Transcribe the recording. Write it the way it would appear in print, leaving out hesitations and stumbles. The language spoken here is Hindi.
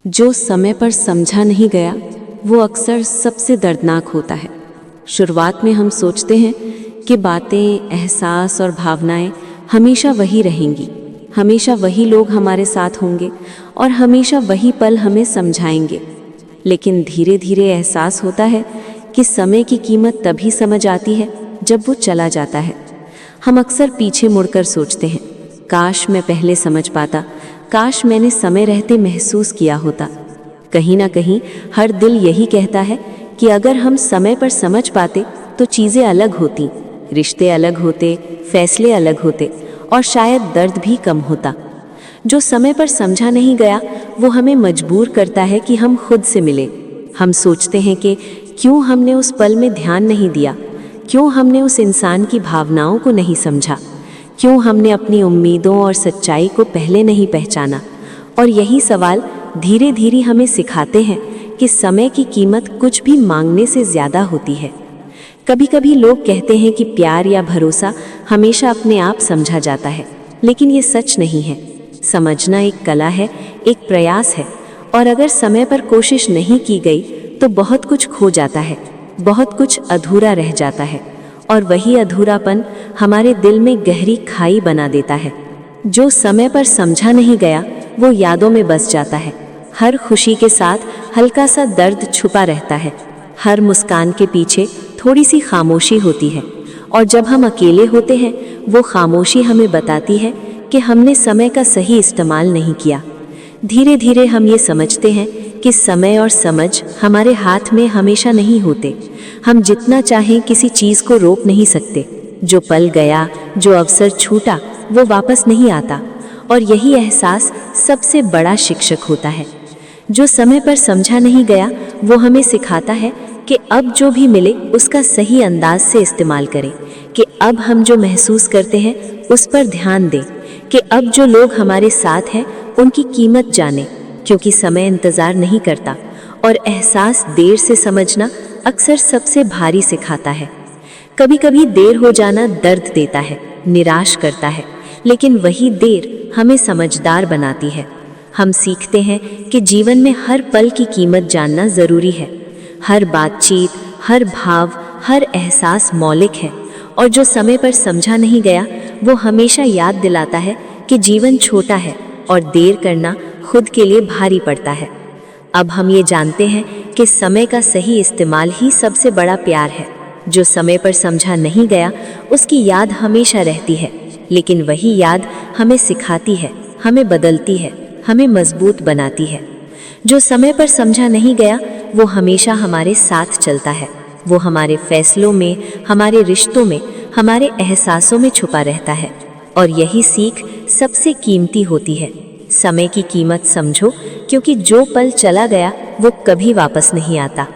जो समय पर समझा नहीं गया वो अक्सर सबसे दर्दनाक होता है। शुरुआत में हम सोचते हैं कि बातें, एहसास और भावनाएं हमेशा वही रहेंगी, हमेशा वही लोग हमारे साथ होंगे और हमेशा वही पल हमें समझाएंगे। लेकिन धीरे धीरे एहसास होता है कि समय की कीमत तभी समझ आती है जब वो चला जाता है। हम अक्सर पीछे मुड़कर सोचते हैं, काश मैं पहले समझ पाता, काश मैंने समय रहते महसूस किया होता। कहीं ना कहीं हर दिल यही कहता है कि अगर हम समय पर समझ पाते तो चीज़ें अलग होती, रिश्ते अलग होते, फैसले अलग होते और शायद दर्द भी कम होता। जो समय पर समझा नहीं गया वो हमें मजबूर करता है कि हम खुद से मिले। हम सोचते हैं कि क्यों हमने उस पल में ध्यान नहीं दिया, क्यों हमने उस इंसान की भावनाओं को नहीं समझा, क्यों हमने अपनी उम्मीदों और सच्चाई को पहले नहीं पहचाना। और यही सवाल धीरे धीरे हमें सिखाते हैं कि समय की कीमत कुछ भी मांगने से ज़्यादा होती है। कभी कभी लोग कहते हैं कि प्यार या भरोसा हमेशा अपने आप समझा जाता है, लेकिन ये सच नहीं है। समझना एक कला है, एक प्रयास है, और अगर समय पर कोशिश नहीं की गई तो बहुत कुछ खो जाता है, बहुत कुछ अधूरा रह जाता है, और वही अधूरापन हमारे दिल में गहरी खाई बना देता है। जो समय पर समझा नहीं गया वो यादों में बस जाता है। हर खुशी के साथ हल्का सा दर्द छुपा रहता है, हर मुस्कान के पीछे थोड़ी सी खामोशी होती है, और जब हम अकेले होते हैं वो खामोशी हमें बताती है कि हमने समय का सही इस्तेमाल नहीं किया। धीरे धीरे हम ये समझते हैं कि समय और समझ हमारे हाथ में हमेशा नहीं होते। हम जितना चाहें किसी चीज़ को रोक नहीं सकते। जो पल गया, जो अवसर छूटा, वो वापस नहीं आता, और यही एहसास सबसे बड़ा शिक्षक होता है। जो समय पर समझा नहीं गया वो हमें सिखाता है कि अब जो भी मिले उसका सही अंदाज से इस्तेमाल करें, कि अब हम जो महसूस करते हैं उस पर ध्यान दें, कि अब जो लोग हमारे साथ हैं उनकी कीमत जानें, क्योंकि समय इंतज़ार नहीं करता, और एहसास देर से समझना अक्सर सबसे भारी सिखाता है। कभी कभी देर हो जाना दर्द देता है, निराश करता है, लेकिन वही देर हमें समझदार बनाती है। हम सीखते हैं कि जीवन में हर पल की कीमत जानना ज़रूरी है। हर बातचीत, हर भाव, हर एहसास मौलिक है, और जो समय पर समझा नहीं गया वो हमेशा याद दिलाता है कि जीवन छोटा है और देर करना खुद के लिए भारी पड़ता है। अब हम ये जानते हैं कि समय का सही इस्तेमाल ही सबसे बड़ा प्यार है। जो समय पर समझा नहीं गया उसकी याद हमेशा रहती है, लेकिन वही याद हमें सिखाती है, हमें बदलती है, हमें मजबूत बनाती है। जो समय पर समझा नहीं गया वो हमेशा हमारे साथ चलता है। वो हमारे फैसलों में, हमारे रिश्तों में, हमारे एहसासों में छुपा रहता है, और यही सीख सबसे कीमती होती है। समय की कीमत समझो, क्योंकि जो पल चला गया वो कभी वापस नहीं आता।